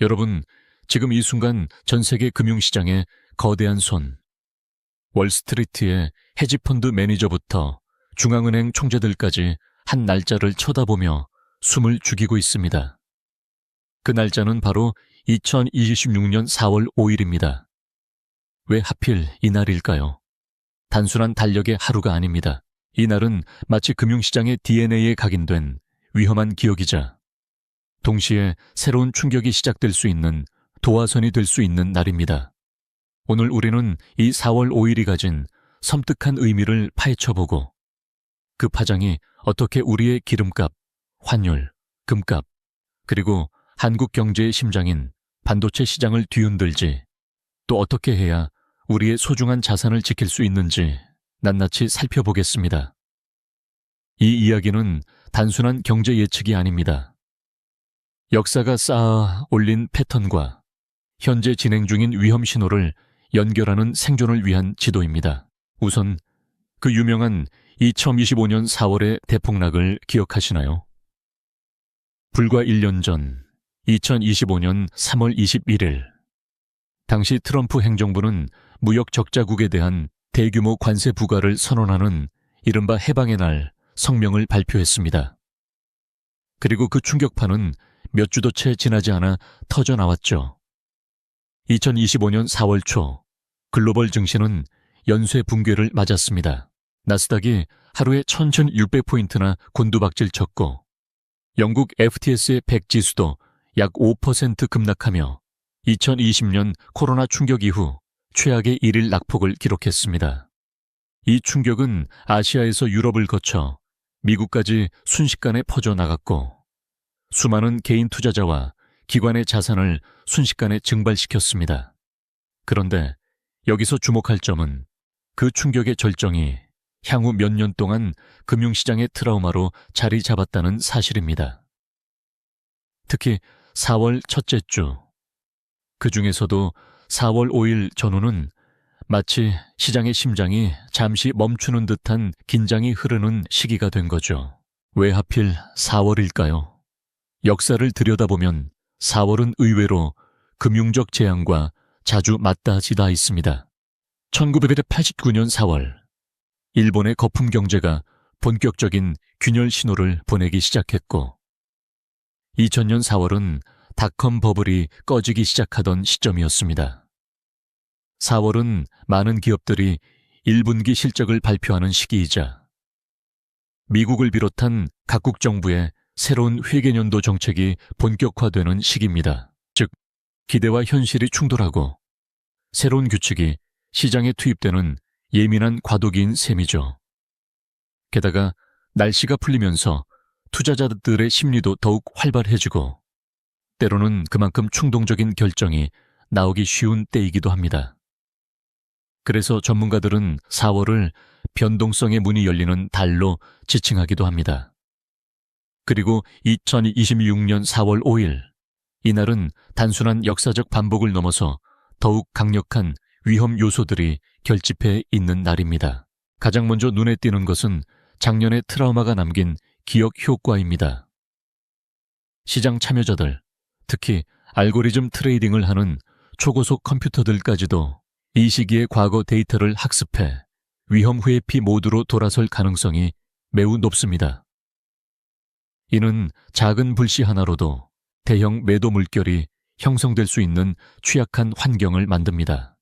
여러분, 지금 이 순간 전 세계 금융시장의 거대한 손, 월스트리트의 헤지펀드 매니저부터 중앙은행 총재들까지 한 날짜를 쳐다보며 숨을 죽이고 있습니다. 그 날짜는 바로 2026년 4월 5일입니다. 왜 하필 이날일까요? 단순한 달력의 하루가 아닙니다. 이날은 마치 금융시장의 DNA에 각인된 위험한 기억이자 동시에 새로운 충격이 시작될 수 있는 도화선이 될 수 있는 날입니다. 오늘 우리는 이 4월 5일이 가진 섬뜩한 의미를 파헤쳐보고 그 파장이 어떻게 우리의 기름값, 환율, 금값, 그리고 한국 경제의 심장인 반도체 시장을 뒤흔들지, 또 어떻게 해야 우리의 소중한 자산을 지킬 수 있는지 낱낱이 살펴보겠습니다. 이 이야기는 단순한 경제 예측이 아닙니다. 역사가 쌓아 올린 패턴과 현재 진행 중인 위험 신호를 연결하는 생존을 위한 지도입니다. 우선 그 유명한 2025년 4월의 대폭락을 기억하시나요? 불과 1년 전 2025년 3월 21일 당시 트럼프 행정부는 무역 적자국에 대한 대규모 관세 부과를 선언하는 이른바 해방의 날 성명을 발표했습니다. 그리고 그 충격파는 몇 주도 채 지나지 않아 터져나왔죠. 2025년 4월 초 글로벌 증시는 연쇄 붕괴를 맞았습니다. 나스닥이 하루에 11,600포인트나 곤두박질 쳤고 영국 FTS의 100 지수도 약 5% 급락하며 2020년 코로나 충격 이후 최악의 일일 낙폭을 기록했습니다. 이 충격은 아시아에서 유럽을 거쳐 미국까지 순식간에 퍼져나갔고 수많은 개인 투자자와 기관의 자산을 순식간에 증발시켰습니다. 그런데 여기서 주목할 점은 그 충격의 절정이 향후 몇 년 동안 금융시장의 트라우마로 자리 잡았다는 사실입니다. 특히 4월 첫째 주, 그 중에서도 4월 5일 전후는 마치 시장의 심장이 잠시 멈추는 듯한 긴장이 흐르는 시기가 된 거죠. 왜 하필 4월일까요? 역사를 들여다보면 4월은 의외로 금융적 재앙과 자주 맞닿아지다 있습니다. 1989년 4월, 일본의 거품 경제가 본격적인 균열 신호를 보내기 시작했고 2000년 4월은 닷컴 버블이 꺼지기 시작하던 시점이었습니다. 4월은 많은 기업들이 1분기 실적을 발표하는 시기이자 미국을 비롯한 각국 정부의 새로운 회계연도 정책이 본격화되는 시기입니다. 즉, 기대와 현실이 충돌하고 새로운 규칙이 시장에 투입되는 예민한 과도기인 셈이죠. 게다가 날씨가 풀리면서 투자자들의 심리도 더욱 활발해지고 때로는 그만큼 충동적인 결정이 나오기 쉬운 때이기도 합니다. 그래서 전문가들은 4월을 변동성의 문이 열리는 달로 지칭하기도 합니다. 그리고 2026년 4월 5일, 이날은 단순한 역사적 반복을 넘어서 더욱 강력한 위험 요소들이 결집해 있는 날입니다. 가장 먼저 눈에 띄는 것은 작년의 트라우마가 남긴 기억 효과입니다. 시장 참여자들, 특히 알고리즘 트레이딩을 하는 초고속 컴퓨터들까지도 이 시기의 과거 데이터를 학습해 위험 회피 모드로 돌아설 가능성이 매우 높습니다. 이는 작은 불씨 하나로도 대형 매도 물결이 형성될 수 있는 취약한 환경을 만듭니다.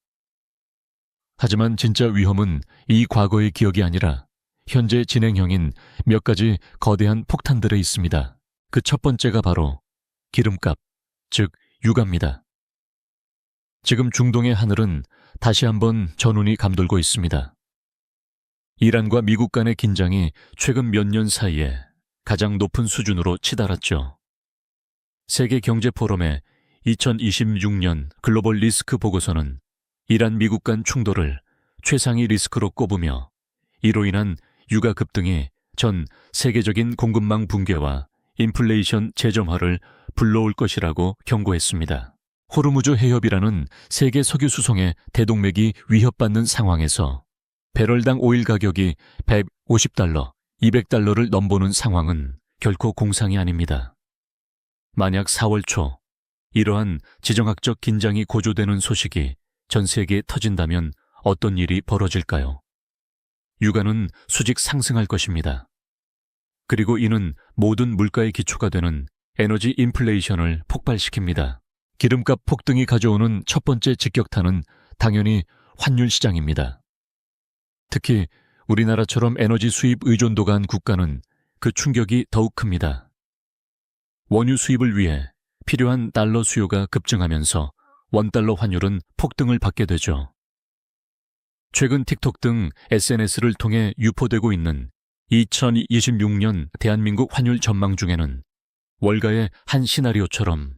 하지만 진짜 위험은 이 과거의 기억이 아니라 현재 진행형인 몇 가지 거대한 폭탄들에 있습니다. 그 첫 번째가 바로 기름값, 즉 유가입니다. 지금 중동의 하늘은 다시 한번 전운이 감돌고 있습니다. 이란과 미국 간의 긴장이 최근 몇 년 사이에 가장 높은 수준으로 치달았죠. 세계 경제 포럼의 2026년 글로벌 리스크 보고서는 이란 미국 간 충돌을 최상위 리스크로 꼽으며 이로 인한 유가 급등이 전 세계적인 공급망 붕괴와 인플레이션 재점화를 불러올 것이라고 경고했습니다. 호르무즈 해협이라는 세계 석유 수송의 대동맥이 위협받는 상황에서 배럴당 오일 가격이 150달러, 200달러를 넘보는 상황은 결코 공상이 아닙니다. 만약 4월 초 이러한 지정학적 긴장이 고조되는 소식이 전 세계에 터진다면 어떤 일이 벌어질까요? 유가는 수직 상승할 것입니다. 그리고 이는 모든 물가의 기초가 되는 에너지 인플레이션을 폭발시킵니다. 기름값 폭등이 가져오는 첫 번째 직격탄은 당연히 환율 시장입니다. 특히 우리나라처럼 에너지 수입 의존도가 한 국가는 그 충격이 더욱 큽니다. 원유 수입을 위해 필요한 달러 수요가 급증하면서 원달러 환율은 폭등을 받게 되죠. 최근 틱톡 등 SNS를 통해 유포되고 있는 2026년 대한민국 환율 전망 중에는 월가의 한 시나리오처럼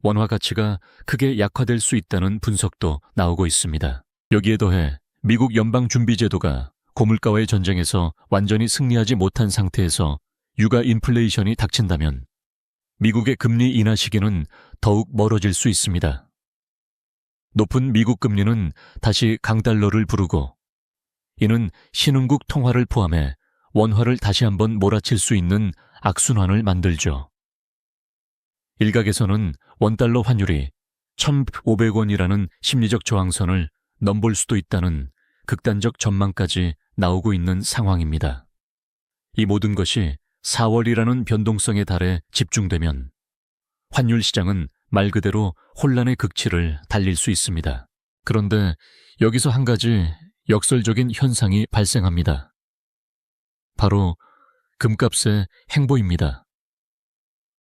원화 가치가 크게 약화될 수 있다는 분석도 나오고 있습니다. 여기에 더해 미국 연방준비제도가 고물가와의 전쟁에서 완전히 승리하지 못한 상태에서 유가 인플레이션이 닥친다면 미국의 금리 인하 시기는 더욱 멀어질 수 있습니다. 높은 미국 금리는 다시 강달러를 부르고 이는 신흥국 통화를 포함해 원화를 다시 한번 몰아칠 수 있는 악순환을 만들죠. 일각에서는 원달러 환율이 1,500원이라는 심리적 저항선을 넘볼 수도 있다는 극단적 전망까지 나오고 있는 상황입니다. 이 모든 것이 4월이라는 변동성의 달에 집중되면 환율 시장은 말 그대로 혼란의 극치를 달릴 수 있습니다. 그런데 여기서 한 가지 역설적인 현상이 발생합니다. 바로 금값의 행보입니다.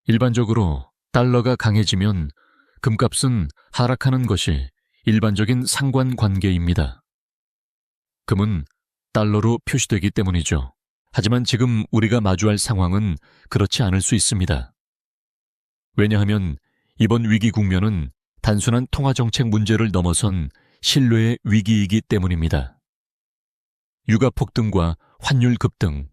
일반적으로 달러가 강해지면 금값은 하락하는 것이 일반적인 상관관계입니다. 금은 달러로 표시되기 때문이죠. 하지만 지금 우리가 마주할 상황은 그렇지 않을 수 있습니다. 왜냐하면 이번 위기 국면은 단순한 통화정책 문제를 넘어선 신뢰의 위기이기 때문입니다. 유가 폭등과 환율 급등,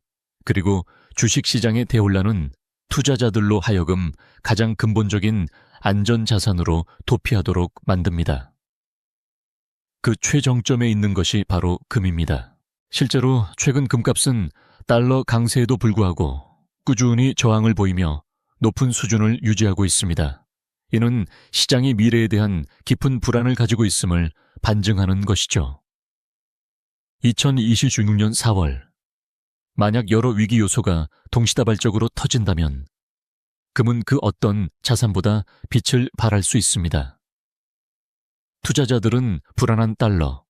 그리고 주식시장의 대혼란은 투자자들로 하여금 가장 근본적인 안전자산으로 도피하도록 만듭니다. 그 최정점에 있는 것이 바로 금입니다. 실제로 최근 금값은 달러 강세에도 불구하고 꾸준히 저항을 보이며 높은 수준을 유지하고 있습니다. 이는 시장이 미래에 대한 깊은 불안을 가지고 있음을 반증하는 것이죠. 2026년 4월, 만약 여러 위기 요소가 동시다발적으로 터진다면 금은 그 어떤 자산보다 빛을 발할 수 있습니다. 투자자들은 불안한 달러,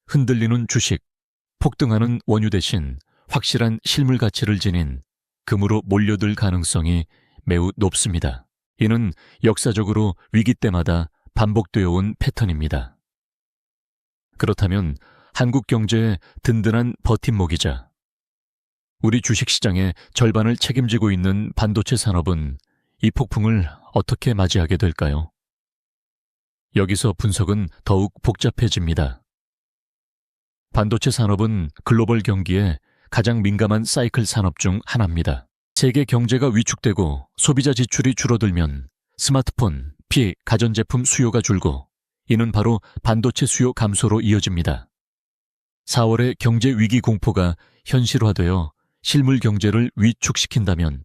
흔들리는 주식, 폭등하는 원유 대신 확실한 실물 가치를 지닌 금으로 몰려들 가능성이 매우 높습니다. 이는 역사적으로 위기 때마다 반복되어 온 패턴입니다. 그렇다면 한국 경제의 든든한 버팀목이자 우리 주식시장의 절반을 책임지고 있는 반도체 산업은 이 폭풍을 어떻게 맞이하게 될까요? 여기서 분석은 더욱 복잡해집니다. 반도체 산업은 글로벌 경기에 가장 민감한 사이클 산업 중 하나입니다. 세계 경제가 위축되고 소비자 지출이 줄어들면 스마트폰, 가전제품 수요가 줄고 이는 바로 반도체 수요 감소로 이어집니다. 4월의 경제 위기 공포가 현실화되어 실물 경제를 위축시킨다면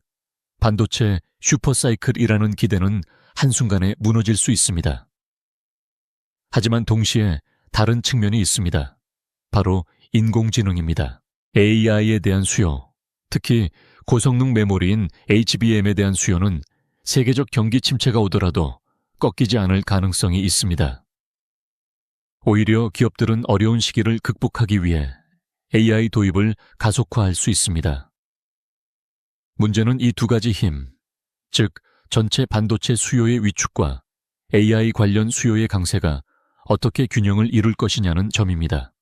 반도체 슈퍼사이클이라는 기대는 한순간에 무너질 수 있습니다. 하지만 동시에 다른 측면이 있습니다. 바로 인공지능입니다. AI에 대한 수요, 특히 고성능 메모리인 HBM에 대한 수요는 세계적 경기 침체가 오더라도 꺾이지 않을 가능성이 있습니다. 오히려 기업들은 어려운 시기를 극복하기 위해 AI 도입을 가속화할 수 있습니다. 문제는 이 두 가지 힘, 즉 전체 반도체 수요의 위축과 AI 관련 수요의 강세가 어떻게 균형을 이룰 것이냐는 점입니다.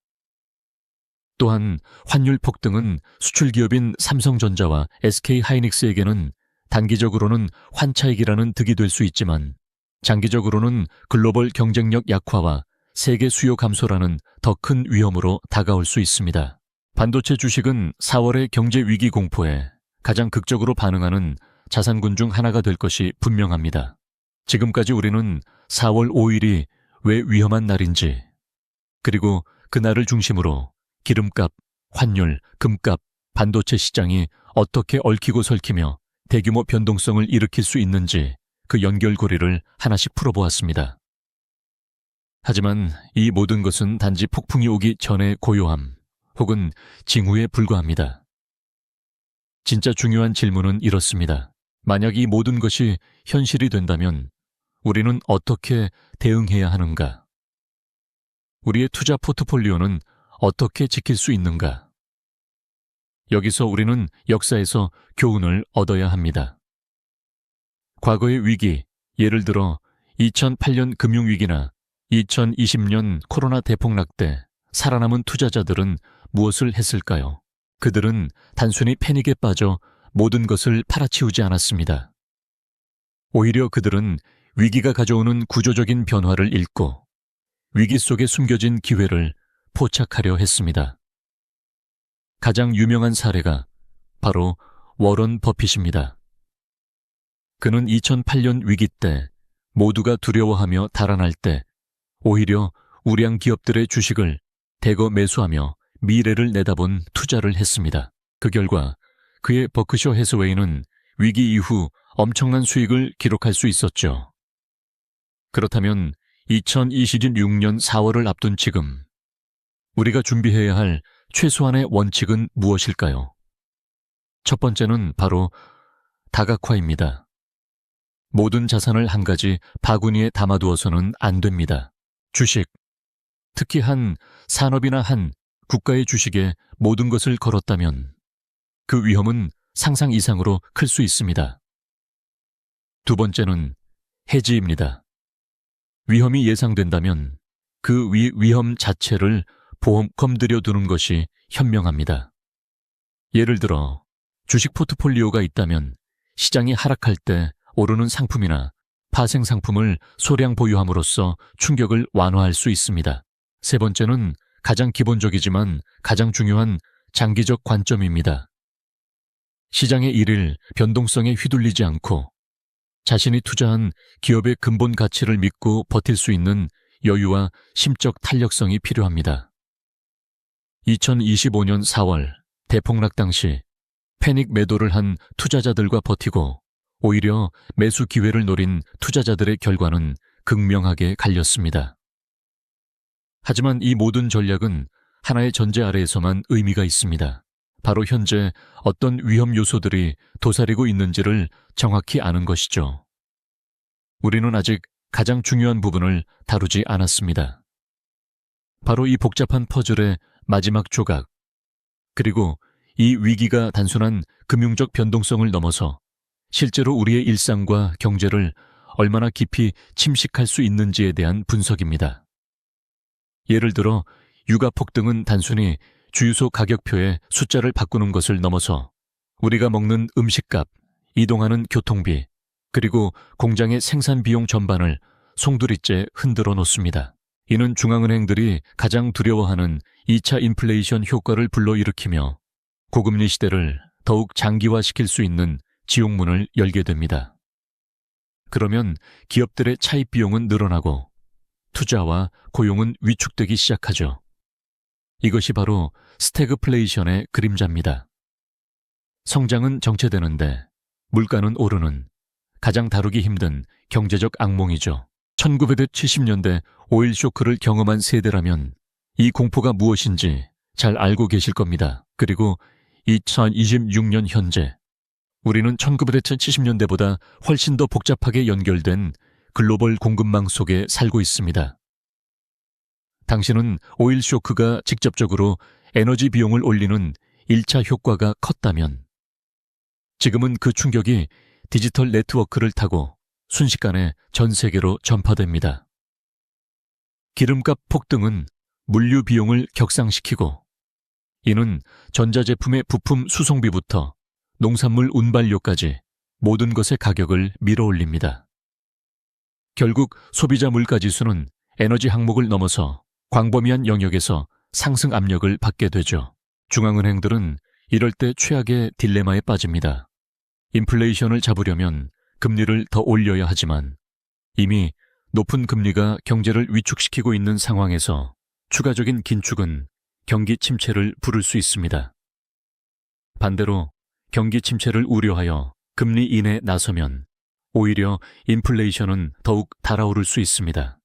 또한 환율 폭등은 수출기업인 삼성전자와 SK하이닉스에게는 단기적으로는 환차익이라는 득이 될 수 있지만 장기적으로는 글로벌 경쟁력 약화와 세계 수요 감소라는 더 큰 위험으로 다가올 수 있습니다. 반도체 주식은 4월의 경제 위기 공포에 가장 극적으로 반응하는 자산군 중 하나가 될 것이 분명합니다. 지금까지 우리는 4월 5일이 왜 위험한 날인지, 그리고 그 날을 중심으로 기름값, 환율, 금값, 반도체 시장이 어떻게 얽히고 설키며 대규모 변동성을 일으킬 수 있는지 그 연결고리를 하나씩 풀어보았습니다. 하지만 이 모든 것은 단지 폭풍이 오기 전의 고요함 혹은 징후에 불과합니다. 진짜 중요한 질문은 이렇습니다. 만약 이 모든 것이 현실이 된다면 우리는 어떻게 대응해야 하는가? 우리의 투자 포트폴리오는 어떻게 지킬 수 있는가? 여기서 우리는 역사에서 교훈을 얻어야 합니다. 과거의 위기, 예를 들어 2008년 금융위기나 2020년 코로나 대폭락 때 살아남은 투자자들은 무엇을 했을까요? 그들은 단순히 패닉에 빠져 모든 것을 팔아치우지 않았습니다. 오히려 그들은 위기가 가져오는 구조적인 변화를 읽고 위기 속에 숨겨진 기회를 포착하려 했습니다. 가장 유명한 사례가 바로 워런 버핏입니다. 그는 2008년 위기 때 모두가 두려워하며 달아날 때 오히려 우량 기업들의 주식을 대거 매수하며 미래를 내다본 투자를 했습니다. 그 결과 그의 버크셔 해스웨이는 위기 이후 엄청난 수익을 기록할 수 있었죠. 그렇다면 2026년 4월을 앞둔 지금 우리가 준비해야 할 최소한의 원칙은 무엇일까요? 첫 번째는 바로 다각화입니다. 모든 자산을 한 가지 바구니에 담아두어서는 안 됩니다. 주식, 특히 한 산업이나 한 국가의 주식에 모든 것을 걸었다면 그 위험은 상상 이상으로 클 수 있습니다. 두 번째는 해지입니다. 위험이 예상된다면 그 위험 자체를 보험금 들여두는 것이 현명합니다. 예를 들어 주식 포트폴리오가 있다면 시장이 하락할 때 오르는 상품이나 파생 상품을 소량 보유함으로써 충격을 완화할 수 있습니다. 세 번째는 가장 기본적이지만 가장 중요한 장기적 관점입니다. 시장의 일일 변동성에 휘둘리지 않고 자신이 투자한 기업의 근본 가치를 믿고 버틸 수 있는 여유와 심적 탄력성이 필요합니다. 2025년 4월 대폭락 당시 패닉 매도를 한 투자자들과 버티고 오히려 매수 기회를 노린 투자자들의 결과는 극명하게 갈렸습니다. 하지만 이 모든 전략은 하나의 전제 아래에서만 의미가 있습니다. 바로 현재 어떤 위험 요소들이 도사리고 있는지를 정확히 아는 것이죠. 우리는 아직 가장 중요한 부분을 다루지 않았습니다. 바로 이 복잡한 퍼즐의 마지막 조각, 그리고 이 위기가 단순한 금융적 변동성을 넘어서 실제로 우리의 일상과 경제를 얼마나 깊이 침식할 수 있는지에 대한 분석입니다. 예를 들어 유가 폭등은 단순히 주유소 가격표에 숫자를 바꾸는 것을 넘어서 우리가 먹는 음식값, 이동하는 교통비, 그리고 공장의 생산 비용 전반을 송두리째 흔들어 놓습니다. 이는 중앙은행들이 가장 두려워하는 2차 인플레이션 효과를 불러일으키며 고금리 시대를 더욱 장기화시킬 수 있는 지옥문을 열게 됩니다. 그러면 기업들의 차입 비용은 늘어나고 투자와 고용은 위축되기 시작하죠. 이것이 바로 스태그플레이션의 그림자입니다. 성장은 정체되는데 물가는 오르는 가장 다루기 힘든 경제적 악몽이죠. 1970년대 오일 쇼크를 경험한 세대라면 이 공포가 무엇인지 잘 알고 계실 겁니다. 그리고 2026년 현재 우리는 1970년대보다 훨씬 더 복잡하게 연결된 글로벌 공급망 속에 살고 있습니다. 당신은 오일 쇼크가 직접적으로 에너지 비용을 올리는 1차 효과가 컸다면 지금은 그 충격이 디지털 네트워크를 타고 순식간에 전 세계로 전파됩니다. 기름값 폭등은 물류 비용을 격상시키고 이는 전자제품의 부품 수송비부터 농산물 운반료까지 모든 것의 가격을 밀어올립니다. 결국 소비자 물가지수는 에너지 항목을 넘어서 광범위한 영역에서 상승 압력을 받게 되죠. 중앙은행들은 이럴 때 최악의 딜레마에 빠집니다. 인플레이션을 잡으려면 금리를 더 올려야 하지만 이미 높은 금리가 경제를 위축시키고 있는 상황에서 추가적인 긴축은 경기 침체를 부를 수 있습니다. 반대로 경기 침체를 우려하여 금리 인에 나서면 오히려 인플레이션은 더욱 달아오를 수 있습니다.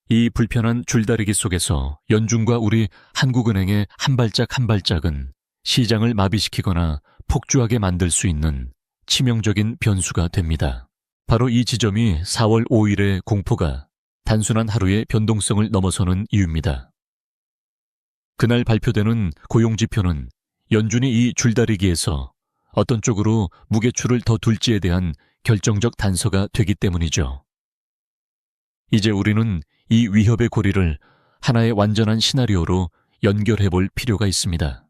이 불편한 줄다리기 속에서 연준과 우리 한국은행의 한 발짝 한 발짝은 시장을 마비시키거나 폭주하게 만들 수 있는 치명적인 변수가 됩니다. 바로 이 지점이 4월 5일의 공포가 단순한 하루의 변동성을 넘어서는 이유입니다. 그날 발표되는 고용지표는 연준이 이 줄다리기에서 어떤 쪽으로 무게추를 더 둘지에 대한 결정적 단서가 되기 때문이죠. 이제 우리는 이 위협의 고리를 하나의 완전한 시나리오로 연결해 볼 필요가 있습니다.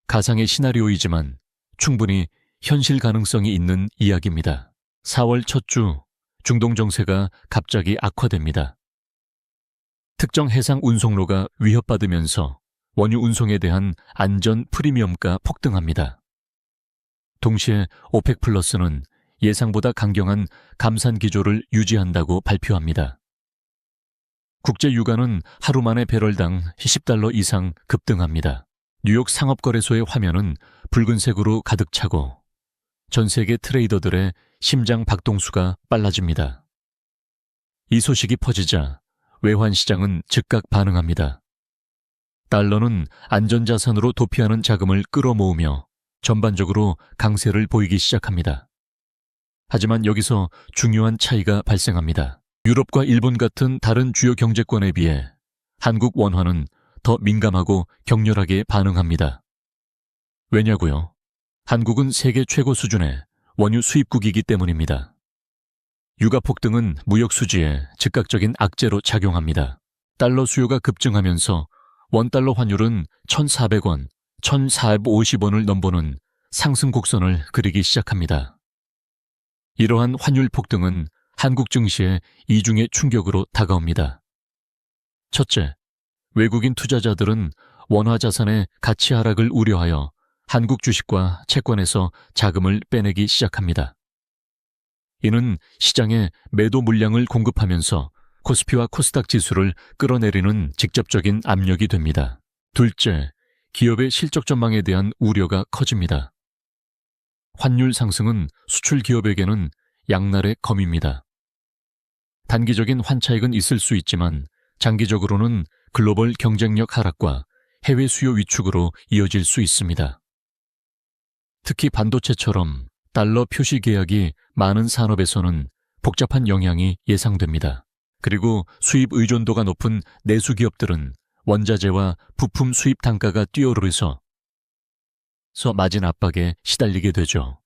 가상의 시나리오이지만 충분히 현실 가능성이 있는 이야기입니다. 4월 첫 주 중동 정세가 갑자기 악화됩니다. 특정 해상 운송로가 위협받으면서 원유 운송에 대한 안전 프리미엄가 폭등합니다. 동시에 오펙 플러스는 예상보다 강경한 감산 기조를 유지한다고 발표합니다. 국제 유가는 하루 만에 배럴당 $10 이상 급등합니다. 뉴욕 상업거래소의 화면은 붉은색으로 가득 차고 전 세계 트레이더들의 심장 박동수가 빨라집니다. 이 소식이 퍼지자 외환시장은 즉각 반응합니다. 달러는 안전자산으로 도피하는 자금을 끌어모으며 전반적으로 강세를 보이기 시작합니다. 하지만 여기서 중요한 차이가 발생합니다. 유럽과 일본 같은 다른 주요 경제권에 비해 한국 원화는 더 민감하고 격렬하게 반응합니다. 왜냐고요? 한국은 세계 최고 수준의 원유 수입국이기 때문입니다. 유가 폭등은 무역 수지에 즉각적인 악재로 작용합니다. 달러 수요가 급증하면서 원달러 환율은 1,400원, 1,450원을 넘보는 상승 곡선을 그리기 시작합니다. 이러한 환율 폭등은 한국 증시에 이중의 충격으로 다가옵니다. 첫째, 외국인 투자자들은 원화 자산의 가치 하락을 우려하여 한국 주식과 채권에서 자금을 빼내기 시작합니다. 이는 시장에 매도 물량을 공급하면서 코스피와 코스닥 지수를 끌어내리는 직접적인 압력이 됩니다. 둘째, 기업의 실적 전망에 대한 우려가 커집니다. 환율 상승은 수출 기업에게는 양날의 검입니다. 단기적인 환차익은 있을 수 있지만 장기적으로는 글로벌 경쟁력 하락과 해외 수요 위축으로 이어질 수 있습니다. 특히 반도체처럼 달러 표시 계약이 많은 산업에서는 복잡한 영향이 예상됩니다. 그리고 수입 의존도가 높은 내수 기업들은 원자재와 부품 수입 단가가 뛰어오르면서 마진 압박에 시달리게 되죠.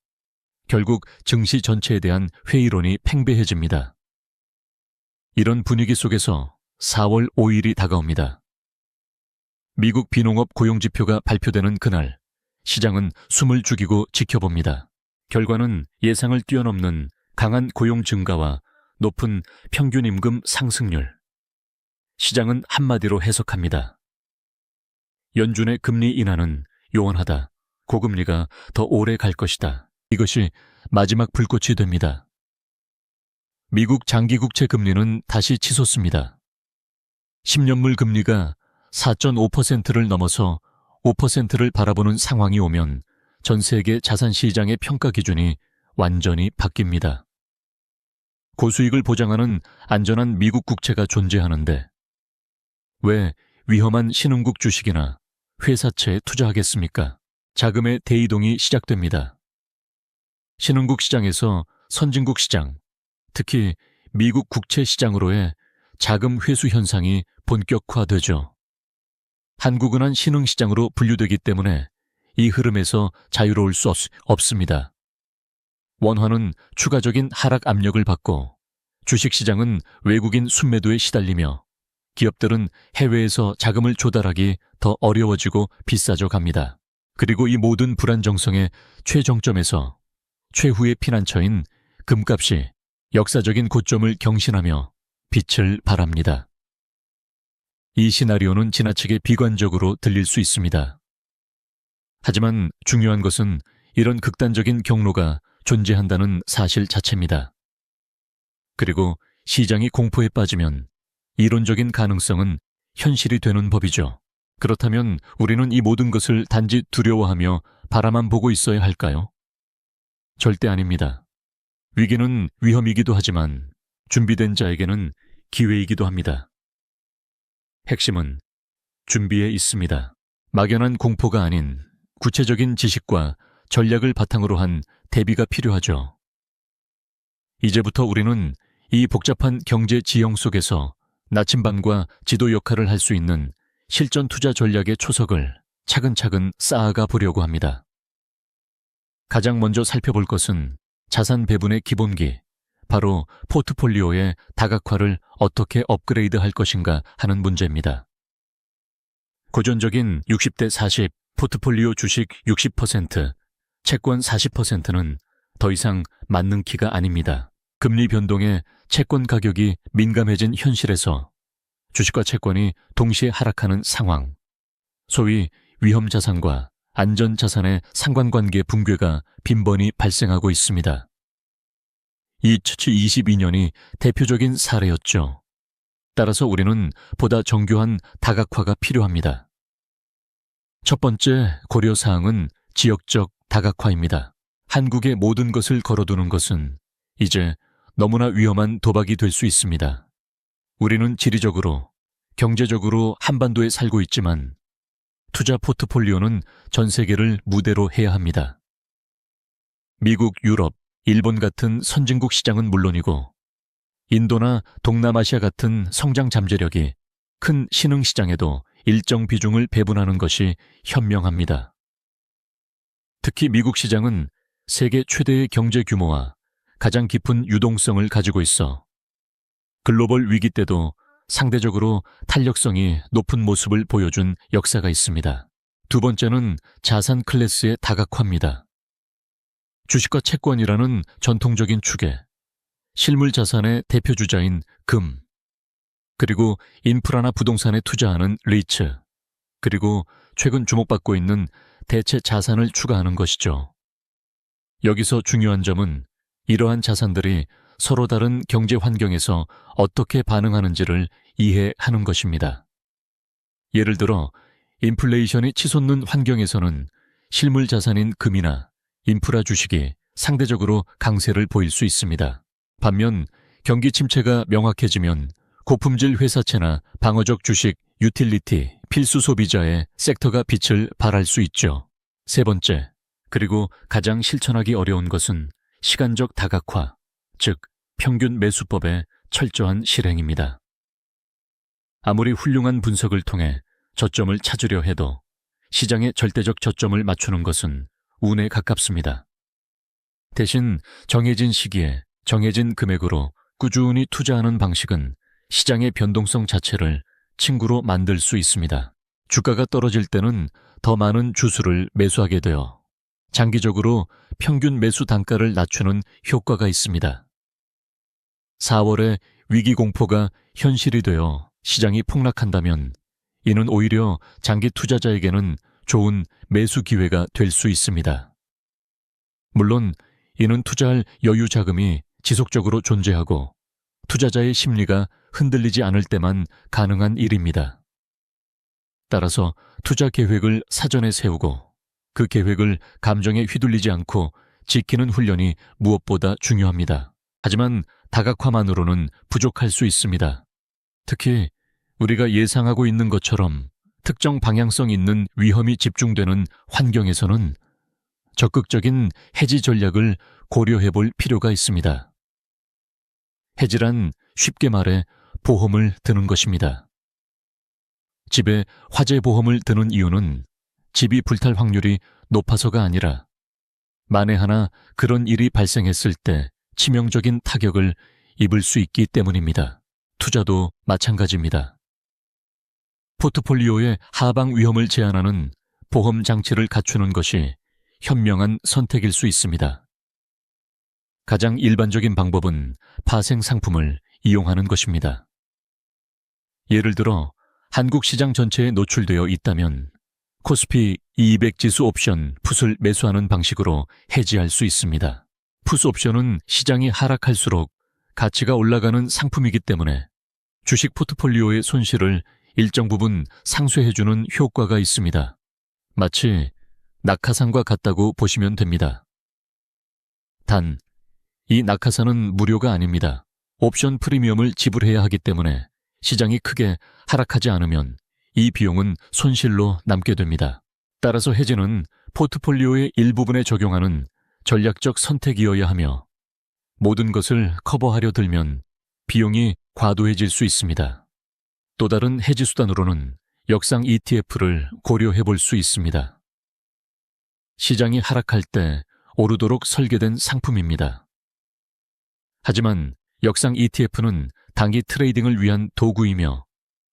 결국 증시 전체에 대한 회의론이 팽배해집니다. 이런 분위기 속에서 4월 5일이 다가옵니다. 미국 비농업 고용지표가 발표되는 그날, 시장은 숨을 죽이고 지켜봅니다. 결과는 예상을 뛰어넘는 강한 고용 증가와 높은 평균 임금 상승률. 시장은 한마디로 해석합니다. 연준의 금리 인하는 요원하다. 고금리가 더 오래 갈 것이다. 이것이 마지막 불꽃이 됩니다. 미국 장기국채 금리는 다시 치솟습니다. 10년물 금리가 4.5%를 넘어서 5%를 바라보는 상황이 오면 전 세계 자산시장의 평가 기준이 완전히 바뀝니다. 고수익을 보장하는 안전한 미국 국채가 존재하는데 왜 위험한 신흥국 주식이나 회사채에 투자하겠습니까? 자금의 대이동이 시작됩니다. 신흥국 시장에서 선진국 시장, 특히 미국 국채 시장으로의 자금 회수 현상이 본격화되죠. 한국은한 신흥시장으로 분류되기 때문에 이 흐름에서 자유로울 수 없습니다. 원화는 추가적인 하락 압력을 받고 주식시장은 외국인 순매도에 시달리며 기업들은 해외에서 자금을 조달하기 더 어려워지고 비싸져 갑니다. 그리고 이 모든 불안정성의 최정점에서 최후의 피난처인 금값이 역사적인 고점을 경신하며 빛을 발합니다. 이 시나리오는 지나치게 비관적으로 들릴 수 있습니다. 하지만 중요한 것은 이런 극단적인 경로가 존재한다는 사실 자체입니다. 그리고 시장이 공포에 빠지면 이론적인 가능성은 현실이 되는 법이죠. 그렇다면 우리는 이 모든 것을 단지 두려워하며 바라만 보고 있어야 할까요? 절대 아닙니다. 위기는 위험이기도 하지만 준비된 자에게는 기회이기도 합니다. 핵심은 준비에 있습니다. 막연한 공포가 아닌 구체적인 지식과 전략을 바탕으로 한 대비가 필요하죠. 이제부터 우리는 이 복잡한 경제 지형 속에서 나침반과 지도 역할을 할 수 있는 실전 투자 전략의 초석을 차근차근 쌓아가 보려고 합니다. 가장 먼저 살펴볼 것은 자산 배분의 기본기, 바로 포트폴리오의 다각화를 어떻게 업그레이드 할 것인가 하는 문제입니다. 고전적인 60대 40, 포트폴리오 주식 60%, 채권 40%는 더 이상 맞는 키가 아닙니다. 금리 변동에 채권 가격이 민감해진 현실에서 주식과 채권이 동시에 하락하는 상황, 소위 위험 자산과 안전 자산의 상관관계 붕괴가 빈번히 발생하고 있습니다. 2022년이 대표적인 사례였죠. 따라서 우리는 보다 정교한 다각화가 필요합니다. 첫 번째 고려사항은 지역적 다각화입니다. 한국의 모든 것을 걸어두는 것은 이제 너무나 위험한 도박이 될 수 있습니다. 우리는 지리적으로, 경제적으로 한반도에 살고 있지만 투자 포트폴리오는 전 세계를 무대로 해야 합니다. 미국, 유럽, 일본 같은 선진국 시장은 물론이고 인도나 동남아시아 같은 성장 잠재력이 큰 신흥 시장에도 일정 비중을 배분하는 것이 현명합니다. 특히 미국 시장은 세계 최대의 경제 규모와 가장 깊은 유동성을 가지고 있어 글로벌 위기 때도 상대적으로 탄력성이 높은 모습을 보여준 역사가 있습니다. 두 번째는 자산 클래스의 다각화입니다. 주식과 채권이라는 전통적인 축에 실물 자산의 대표 주자인 금, 그리고 인프라나 부동산에 투자하는 리츠, 그리고 최근 주목받고 있는 대체 자산을 추가하는 것이죠. 여기서 중요한 점은 이러한 자산들이 서로 다른 경제 환경에서 어떻게 반응하는지를 이해하는 것입니다. 예를 들어 인플레이션이 치솟는 환경에서는 실물 자산인 금이나 인프라 주식이 상대적으로 강세를 보일 수 있습니다. 반면 경기 침체가 명확해지면 고품질 회사채나 방어적 주식, 유틸리티, 필수 소비자의 섹터가 빛을 발할 수 있죠. 세 번째, 그리고 가장 실천하기 어려운 것은 시간적 다각화, 즉 평균 매수법의 철저한 실행입니다. 아무리 훌륭한 분석을 통해 저점을 찾으려 해도 시장의 절대적 저점을 맞추는 것은 운에 가깝습니다. 대신 정해진 시기에 정해진 금액으로 꾸준히 투자하는 방식은 시장의 변동성 자체를 친구로 만들 수 있습니다. 주가가 떨어질 때는 더 많은 주수를 매수하게 되어 장기적으로 평균 매수 단가를 낮추는 효과가 있습니다. 4월에 위기 공포가 현실이 되어 시장이 폭락한다면 이는 오히려 장기 투자자에게는 좋은 매수 기회가 될 수 있습니다. 물론 이는 투자할 여유 자금이 지속적으로 존재하고 투자자의 심리가 흔들리지 않을 때만 가능한 일입니다. 따라서 투자 계획을 사전에 세우고 그 계획을 감정에 휘둘리지 않고 지키는 훈련이 무엇보다 중요합니다. 하지만 다각화만으로는 부족할 수 있습니다. 특히 우리가 예상하고 있는 것처럼 특정 방향성 있는 위험이 집중되는 환경에서는 적극적인 해지 전략을 고려해 볼 필요가 있습니다. 해지란 쉽게 말해 보험을 드는 것입니다. 집에 화재 보험을 드는 이유는 집이 불탈 확률이 높아서가 아니라 만에 하나 그런 일이 발생했을 때 치명적인 타격을 입을 수 있기 때문입니다. 투자도 마찬가지입니다. 포트폴리오의 하방 위험을 제한하는 보험 장치를 갖추는 것이 현명한 선택일 수 있습니다. 가장 일반적인 방법은 파생 상품을 이용하는 것입니다. 예를 들어 한국 시장 전체에 노출되어 있다면 코스피 200 지수 옵션 풋을 매수하는 방식으로 해지할 수 있습니다. 풋 옵션은 시장이 하락할수록 가치가 올라가는 상품이기 때문에 주식 포트폴리오의 손실을 일정 부분 상쇄해주는 효과가 있습니다. 마치 낙하산과 같다고 보시면 됩니다. 단, 이 낙하산은 무료가 아닙니다. 옵션 프리미엄을 지불해야 하기 때문에 시장이 크게 하락하지 않으면 이 비용은 손실로 남게 됩니다. 따라서 헤지는 포트폴리오의 일부분에 적용하는 전략적 선택이어야 하며 모든 것을 커버하려 들면 비용이 과도해질 수 있습니다. 또 다른 헤지 수단으로는 역상 ETF를 고려해 볼 수 있습니다. 시장이 하락할 때 오르도록 설계된 상품입니다. 하지만 역상 ETF는 단기 트레이딩을 위한 도구이며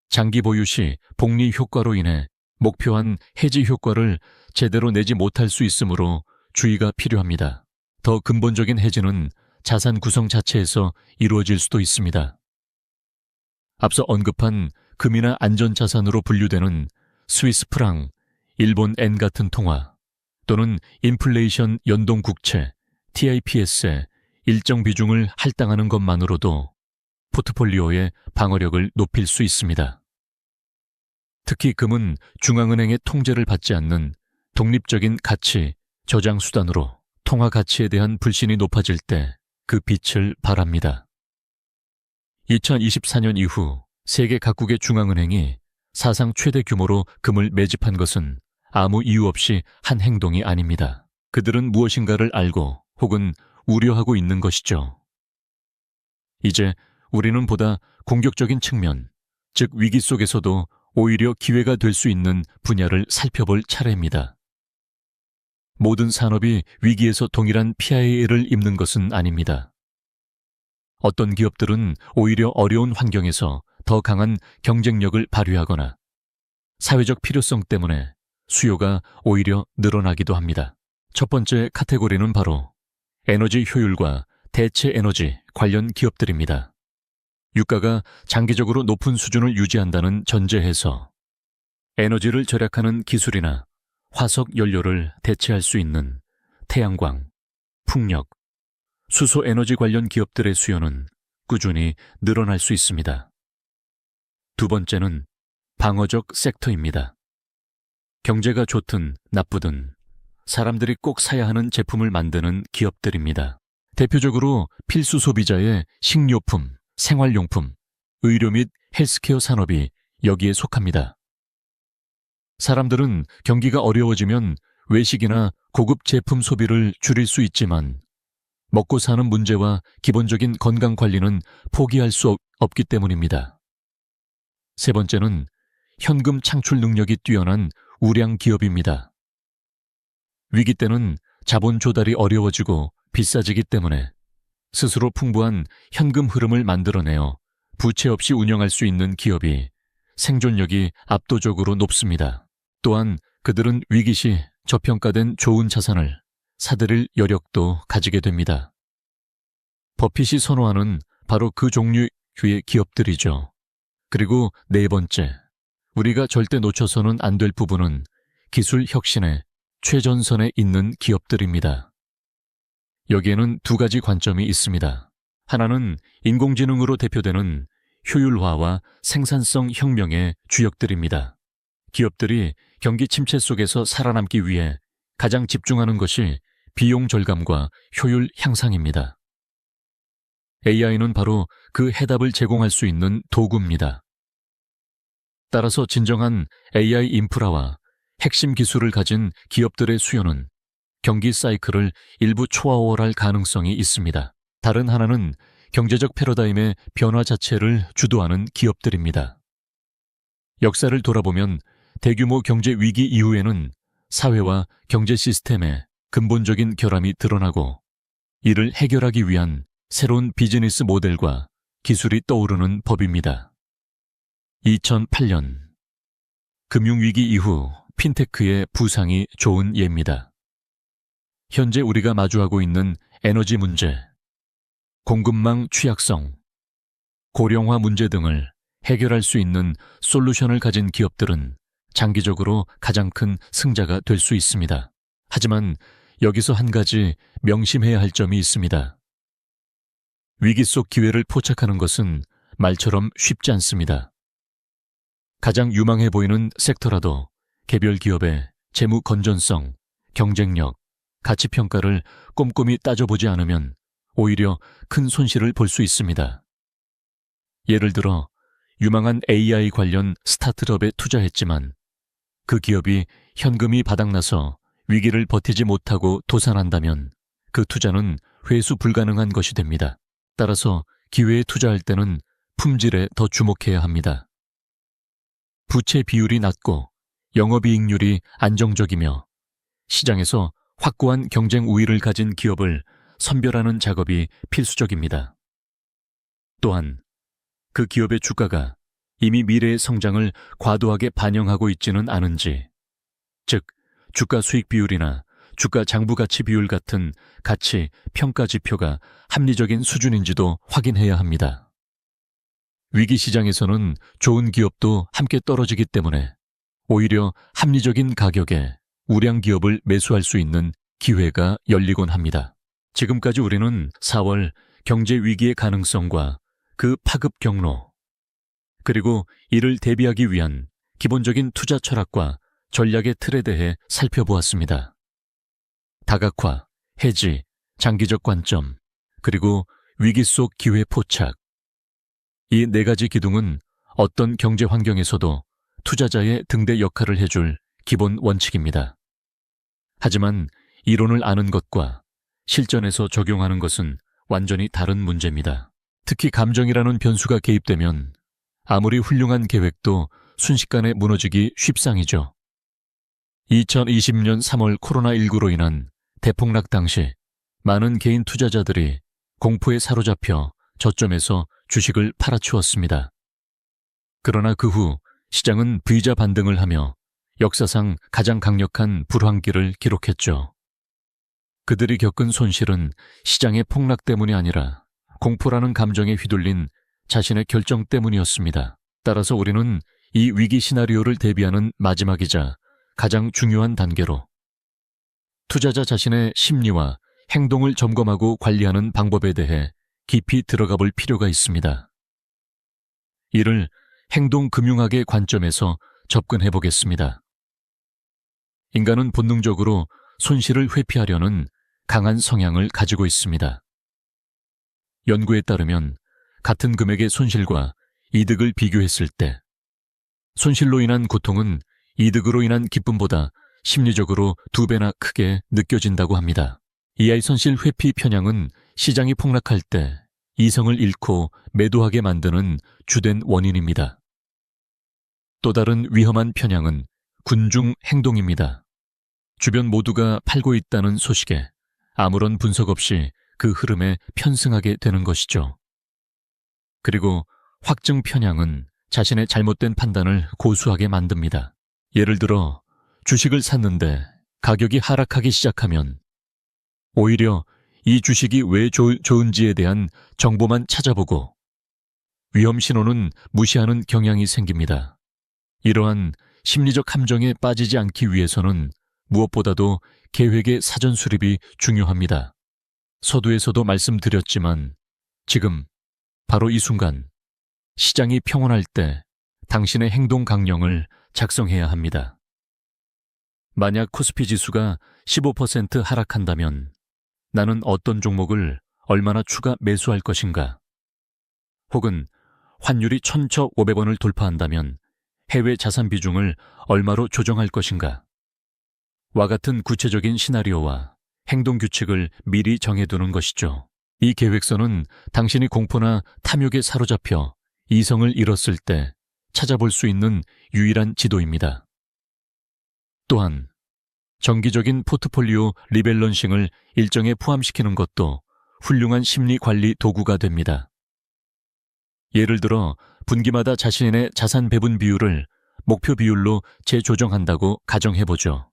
장기 보유 시 복리 효과로 인해 목표한 헤지 효과를 제대로 내지 못할 수 있으므로 주의가 필요합니다. 더 근본적인 헤지는 자산 구성 자체에서 이루어질 수도 있습니다. 앞서 언급한 금이나 안전자산으로 분류되는 스위스 프랑, 일본 엔 같은 통화 또는 인플레이션 연동 국채, TIPS에 일정 비중을 할당하는 것만으로도 포트폴리오의 방어력을 높일 수 있습니다. 특히 금은 중앙은행의 통제를 받지 않는 독립적인 가치 저장 수단으로 통화 가치에 대한 불신이 높아질 때 그 빛을 발합니다. 2024년 이후 세계 각국의 중앙은행이 사상 최대 규모로 금을 매집한 것은 아무 이유 없이 한 행동이 아닙니다. 그들은 무엇인가를 알고 혹은 우려하고 있는 것이죠. 이제 우리는 보다 공격적인 측면, 즉 위기 속에서도 오히려 기회가 될 수 있는 분야를 살펴볼 차례입니다. 모든 산업이 위기에서 동일한 피해를 입는 것은 아닙니다. 어떤 기업들은 오히려 어려운 환경에서 더 강한 경쟁력을 발휘하거나 사회적 필요성 때문에 수요가 오히려 늘어나기도 합니다. 첫 번째 카테고리는 바로 에너지 효율과 대체 에너지 관련 기업들입니다. 유가가 장기적으로 높은 수준을 유지한다는 전제에서 에너지를 절약하는 기술이나 화석 연료를 대체할 수 있는 태양광, 풍력, 수소 에너지 관련 기업들의 수요는 꾸준히 늘어날 수 있습니다. 두 번째는 방어적 섹터입니다. 경제가 좋든 나쁘든 사람들이 꼭 사야 하는 제품을 만드는 기업들입니다. 대표적으로 필수 소비자의 식료품, 생활용품, 의료 및 헬스케어 산업이 여기에 속합니다. 사람들은 경기가 어려워지면 외식이나 고급 제품 소비를 줄일 수 있지만 먹고 사는 문제와 기본적인 건강 관리는 포기할 수 없기 때문입니다. 세 번째는 현금 창출 능력이 뛰어난 우량 기업입니다. 위기 때는 자본 조달이 어려워지고 비싸지기 때문에 스스로 풍부한 현금 흐름을 만들어내어 부채 없이 운영할 수 있는 기업이 생존력이 압도적으로 높습니다. 또한 그들은 위기 시 저평가된 좋은 자산을 사들일 여력도 가지게 됩니다. 버핏이 선호하는 바로 그 종류의 기업들이죠. 그리고 네 번째, 우리가 절대 놓쳐서는 안 될 부분은 기술 혁신의 최전선에 있는 기업들입니다. 여기에는 두 가지 관점이 있습니다. 하나는 인공지능으로 대표되는 효율화와 생산성 혁명의 주역들입니다. 기업들이 경기 침체 속에서 살아남기 위해 가장 집중하는 것이 비용 절감과 효율 향상입니다. AI는 바로 그 해답을 제공할 수 있는 도구입니다. 따라서 진정한 AI 인프라와 핵심 기술을 가진 기업들의 수요는 경기 사이클을 일부 초월할 가능성이 있습니다. 다른 하나는 경제적 패러다임의 변화 자체를 주도하는 기업들입니다. 역사를 돌아보면 대규모 경제 위기 이후에는 사회와 경제 시스템의 근본적인 결함이 드러나고 이를 해결하기 위한 새로운 비즈니스 모델과 기술이 떠오르는 법입니다. 2008년 금융위기 이후 핀테크의 부상이 좋은 예입니다. 현재 우리가 마주하고 있는 에너지 문제, 공급망 취약성, 고령화 문제 등을 해결할 수 있는 솔루션을 가진 기업들은 장기적으로 가장 큰 승자가 될 수 있습니다. 하지만 여기서 한 가지 명심해야 할 점이 있습니다. 위기 속 기회를 포착하는 것은 말처럼 쉽지 않습니다. 가장 유망해 보이는 섹터라도 개별 기업의 재무 건전성, 경쟁력, 가치 평가를 꼼꼼히 따져보지 않으면 오히려 큰 손실을 볼 수 있습니다. 예를 들어 유망한 AI 관련 스타트업에 투자했지만 그 기업이 현금이 바닥나서 위기를 버티지 못하고 도산한다면 그 투자는 회수 불가능한 것이 됩니다. 따라서 기회에 투자할 때는 품질에 더 주목해야 합니다. 부채 비율이 낮고 영업이익률이 안정적이며 시장에서 확고한 경쟁 우위를 가진 기업을 선별하는 작업이 필수적입니다. 또한 그 기업의 주가가 이미 미래의 성장을 과도하게 반영하고 있지는 않은지, 즉 주가 수익 비율이나 주가 장부 가치 비율 같은 가치 평가 지표가 합리적인 수준인지도 확인해야 합니다. 위기 시장에서는 좋은 기업도 함께 떨어지기 때문에 오히려 합리적인 가격에 우량 기업을 매수할 수 있는 기회가 열리곤 합니다. 지금까지 우리는 4월 경제 위기의 가능성과 그 파급 경로, 그리고 이를 대비하기 위한 기본적인 투자 철학과 전략의 틀에 대해 살펴보았습니다. 다각화, 해지, 장기적 관점, 그리고 위기 속 기회 포착. 이 네 가지 기둥은 어떤 경제 환경에서도 투자자의 등대 역할을 해줄 기본 원칙입니다. 하지만 이론을 아는 것과 실전에서 적용하는 것은 완전히 다른 문제입니다. 특히 감정이라는 변수가 개입되면 아무리 훌륭한 계획도 순식간에 무너지기 쉽상이죠. 2020년 3월 코로나19로 인한 대폭락 당시 많은 개인 투자자들이 공포에 사로잡혀 저점에서 주식을 팔아치웠습니다. 그러나 그 후 시장은 V자 반등을 하며 역사상 가장 강력한 불황기를 기록했죠. 그들이 겪은 손실은 시장의 폭락 때문이 아니라 공포라는 감정에 휘둘린 자신의 결정 때문이었습니다. 따라서 우리는 이 위기 시나리오를 대비하는 마지막이자 가장 중요한 단계로 투자자 자신의 심리와 행동을 점검하고 관리하는 방법에 대해 깊이 들어가 볼 필요가 있습니다. 이를 행동금융학의 관점에서 접근해 보겠습니다. 인간은 본능적으로 손실을 회피하려는 강한 성향을 가지고 있습니다. 연구에 따르면 같은 금액의 손실과 이득을 비교했을 때 손실로 인한 고통은 이득으로 인한 기쁨보다 심리적으로 2배나 크게 느껴진다고 합니다. 이하의 손실 회피 편향은 시장이 폭락할 때 이성을 잃고 매도하게 만드는 주된 원인입니다. 또 다른 위험한 편향은 군중 행동입니다. 주변 모두가 팔고 있다는 소식에 아무런 분석 없이 그 흐름에 편승하게 되는 것이죠. 그리고 확증 편향은 자신의 잘못된 판단을 고수하게 만듭니다. 예를 들어 주식을 샀는데 가격이 하락하기 시작하면 오히려 이 주식이 왜 좋은지에 대한 정보만 찾아보고 위험 신호는 무시하는 경향이 생깁니다. 이러한 심리적 함정에 빠지지 않기 위해서는 무엇보다도 계획의 사전 수립이 중요합니다. 서두에서도 말씀드렸지만 지금 바로 이 순간 시장이 평온할 때 당신의 행동 강령을 작성해야 합니다. 만약 코스피 지수가 15% 하락한다면 나는 어떤 종목을 얼마나 추가 매수할 것인가? 혹은 환율이 1,500원을 돌파한다면 해외 자산 비중을 얼마로 조정할 것인가? 와 같은 구체적인 시나리오와 행동 규칙을 미리 정해두는 것이죠. 이 계획서는 당신이 공포나 탐욕에 사로잡혀 이성을 잃었을 때 찾아볼 수 있는 유일한 지도입니다. 또한 정기적인 포트폴리오 리밸런싱을 일정에 포함시키는 것도 훌륭한 심리 관리 도구가 됩니다. 예를 들어 분기마다 자신의 자산 배분 비율을 목표 비율로 재조정한다고 가정해보죠.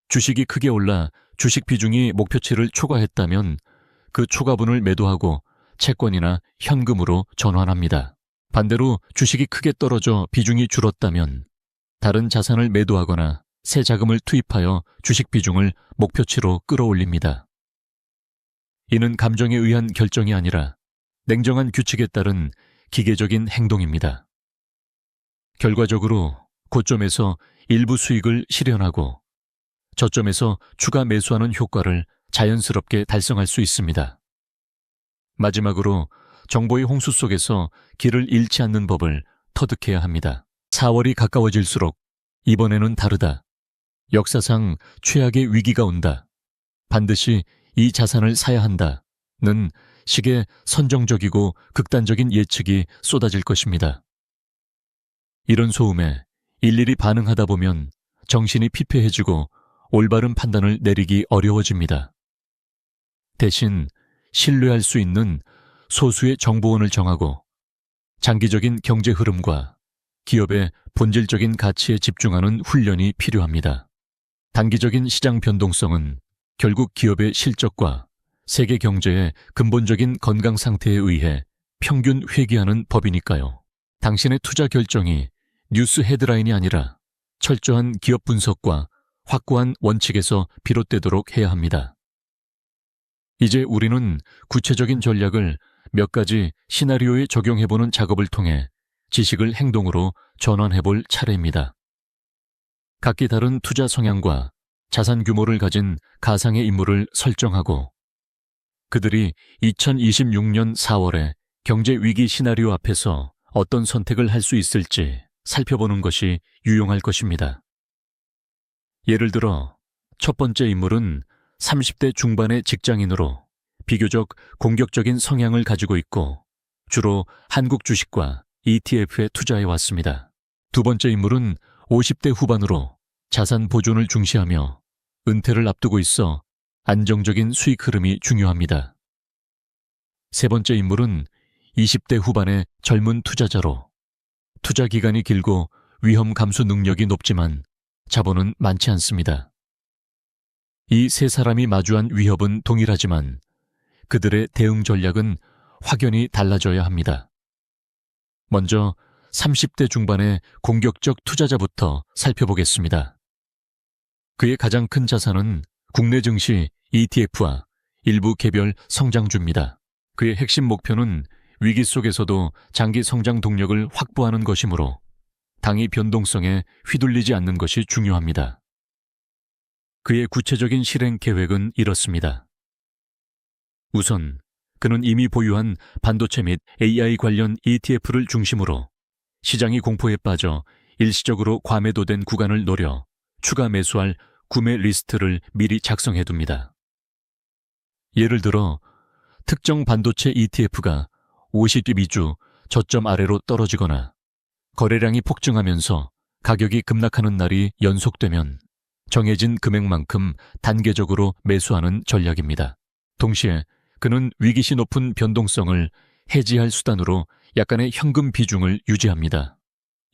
주식이 크게 올라 주식 비중이 목표치를 초과했다면 그 초과분을 매도하고 채권이나 현금으로 전환합니다. 반대로 주식이 크게 떨어져 비중이 줄었다면 다른 자산을 매도하거나 새 자금을 투입하여 주식 비중을 목표치로 끌어올립니다. 이는 감정에 의한 결정이 아니라 냉정한 규칙에 따른 기계적인 행동입니다. 결과적으로 고점에서 일부 수익을 실현하고 저점에서 추가 매수하는 효과를 자연스럽게 달성할 수 있습니다. 마지막으로 정보의 홍수 속에서 길을 잃지 않는 법을 터득해야 합니다. 4월이 가까워질수록 이번에는 다르다. 역사상 최악의 위기가 온다. 반드시 이 자산을 사야 한다는 식의 선정적이고 극단적인 예측이 쏟아질 것입니다. 이런 소음에 일일이 반응하다 보면 정신이 피폐해지고 올바른 판단을 내리기 어려워집니다. 대신 신뢰할 수 있는 소수의 정보원을 정하고 장기적인 경제 흐름과 기업의 본질적인 가치에 집중하는 훈련이 필요합니다. 단기적인 시장 변동성은 결국 기업의 실적과 세계 경제의 근본적인 건강 상태에 의해 평균 회귀하는 법이니까요. 당신의 투자 결정이 뉴스 헤드라인이 아니라 철저한 기업 분석과 확고한 원칙에서 비롯되도록 해야 합니다. 이제 우리는 구체적인 전략을 몇 가지 시나리오에 적용해보는 작업을 통해 지식을 행동으로 전환해볼 차례입니다. 각기 다른 투자 성향과 자산 규모를 가진 가상의 인물을 설정하고 그들이 2026년 4월에 경제 위기 시나리오 앞에서 어떤 선택을 할 수 있을지 살펴보는 것이 유용할 것입니다. 예를 들어 첫 번째 인물은 30대 중반의 직장인으로 비교적 공격적인 성향을 가지고 있고 주로 한국 주식과 ETF에 투자해 왔습니다. 두 번째 인물은 50대 후반으로 자산 보존을 중시하며 은퇴를 앞두고 있어 안정적인 수익 흐름이 중요합니다. 세 번째 인물은 20대 후반의 젊은 투자자로 투자 기간이 길고 위험 감수 능력이 높지만 자본은 많지 않습니다. 이 세 사람이 마주한 위협은 동일하지만 그들의 대응 전략은 확연히 달라져야 합니다. 먼저 30대 중반의 공격적 투자자부터 살펴보겠습니다. 그의 가장 큰 자산은 국내 증시 ETF와 일부 개별 성장주입니다. 그의 핵심 목표는 위기 속에서도 장기 성장 동력을 확보하는 것이므로 당위 변동성에 휘둘리지 않는 것이 중요합니다. 그의 구체적인 실행 계획은 이렇습니다. 우선 그는 이미 보유한 반도체 및 AI 관련 ETF를 중심으로 시장이 공포에 빠져 일시적으로 과매도된 구간을 노려 추가 매수할 구매 리스트를 미리 작성해둡니다. 예를 들어 특정 반도체 ETF가 52주 저점 아래로 떨어지거나 거래량이 폭증하면서 가격이 급락하는 날이 연속되면 정해진 금액만큼 단계적으로 매수하는 전략입니다. 동시에 그는 위기시 높은 변동성을 해지할 수단으로 약간의 현금 비중을 유지합니다.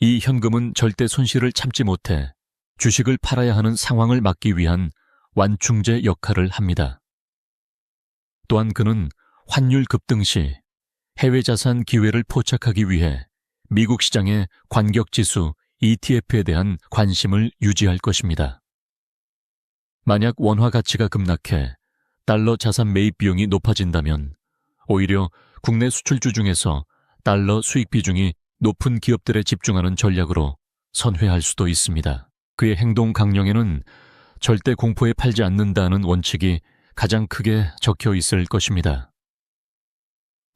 이 현금은 절대 손실을 참지 못해 주식을 팔아야 하는 상황을 막기 위한 완충제 역할을 합니다. 또한 그는 환율 급등 시 해외 자산 기회를 포착하기 위해 미국 시장의 관격지수 ETF에 대한 관심을 유지할 것입니다. 만약 원화 가치가 급락해 달러 자산 매입 비용이 높아진다면 오히려 국내 수출주 중에서 달러 수익 비중이 높은 기업들에 집중하는 전략으로 선회할 수도 있습니다. 그의 행동 강령에는 절대 공포에 팔지 않는다는 원칙이 가장 크게 적혀 있을 것입니다.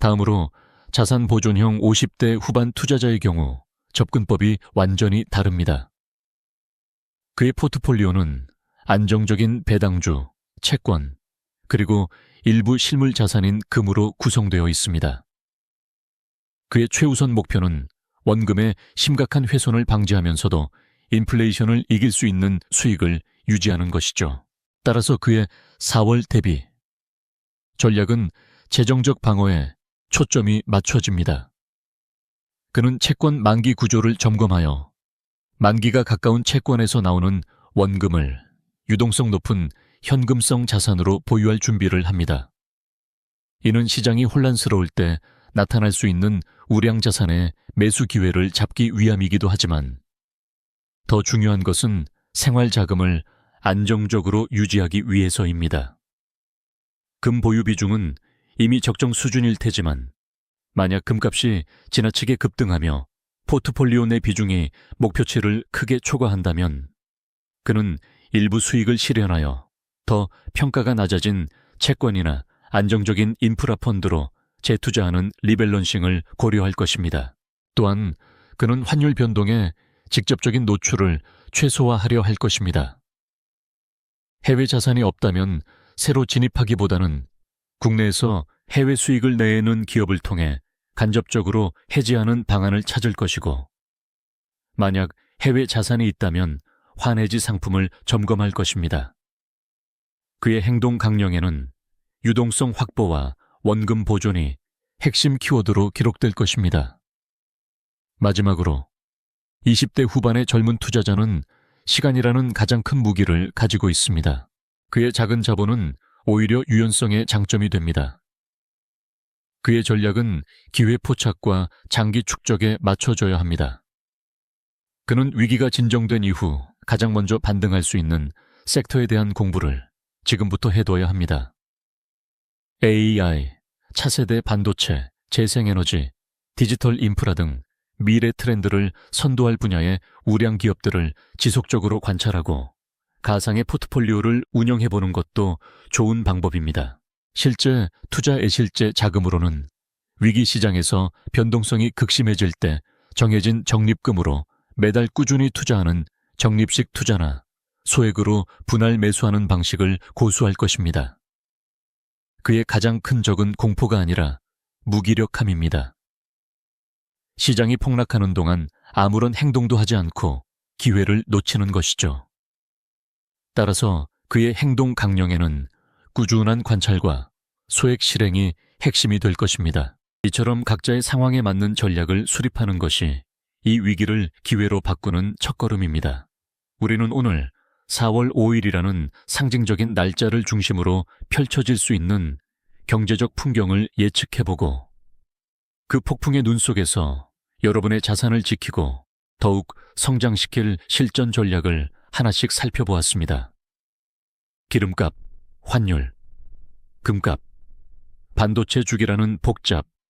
다음으로 자산 보존형 50대 후반 투자자의 경우 접근법이 완전히 다릅니다. 그의 포트폴리오는 안정적인 배당주, 채권, 그리고 일부 실물 자산인 금으로 구성되어 있습니다. 그의 최우선 목표는 원금의 심각한 훼손을 방지하면서도 인플레이션을 이길 수 있는 수익을 유지하는 것이죠. 따라서 그의 4월 대비 전략은 재정적 방어에 초점이 맞춰집니다. 그는 채권 만기 구조를 점검하여 만기가 가까운 채권에서 나오는 원금을 유동성 높은 현금성 자산으로 보유할 준비를 합니다. 이는 시장이 혼란스러울 때 나타날 수 있는 우량 자산의 매수 기회를 잡기 위함이기도 하지만 더 중요한 것은 생활 자금을 안정적으로 유지하기 위해서입니다. 금 보유 비중은 이미 적정 수준일 테지만 만약 금값이 지나치게 급등하며 포트폴리오 내 비중이 목표치를 크게 초과한다면 그는 일부 수익을 실현하여 더 평가가 낮아진 채권이나 안정적인 인프라 펀드로 재투자하는 리밸런싱을 고려할 것입니다. 또한 그는 환율 변동에 직접적인 노출을 최소화하려 할 것입니다. 해외 자산이 없다면 새로 진입하기보다는 국내에서 해외 수익을 내는 기업을 통해 간접적으로 해지하는 방안을 찾을 것이고, 만약 해외 자산이 있다면 환해지 상품을 점검할 것입니다. 그의 행동 강령에는 유동성 확보와 원금 보존이 핵심 키워드로 기록될 것입니다. 마지막으로 20대 후반의 젊은 투자자는 시간이라는 가장 큰 무기를 가지고 있습니다. 그의 작은 자본은 오히려 유연성의 장점이 됩니다. 그의 전략은 기회 포착과 장기 축적에 맞춰져야 합니다. 그는 위기가 진정된 이후 가장 먼저 반등할 수 있는 섹터에 대한 공부를 지금부터 해둬야 합니다. AI, 차세대 반도체, 재생에너지, 디지털 인프라 등 미래 트렌드를 선도할 분야의 우량 기업들을 지속적으로 관찰하고 가상의 포트폴리오를 운영해보는 것도 좋은 방법입니다. 실제 투자 애실제 자금으로는 위기 시장에서 변동성이 극심해질 때 정해진 적립금으로 매달 꾸준히 투자하는 적립식 투자나 소액으로 분할 매수하는 방식을 고수할 것입니다. 그의 가장 큰 적은 공포가 아니라 무기력함입니다. 시장이 폭락하는 동안 아무런 행동도 하지 않고 기회를 놓치는 것이죠. 따라서 그의 행동 강령에는 꾸준한 관찰과 소액 실행이 핵심이 될 것입니다. 이처럼 각자의 상황에 맞는 전략을 수립하는 것이 이 위기를 기회로 바꾸는 첫걸음입니다. 우리는 오늘 4월 5일이라는 상징적인 날짜를 중심으로 펼쳐질 수 있는 경제적 풍경을 예측해보고 그 폭풍의 눈 속에서 여러분의 자산을 지키고 더욱 성장시킬 실전 전략을 하나씩 살펴보았습니다. 기름값, 환율, 금값, 반도체 주기라는 복잡,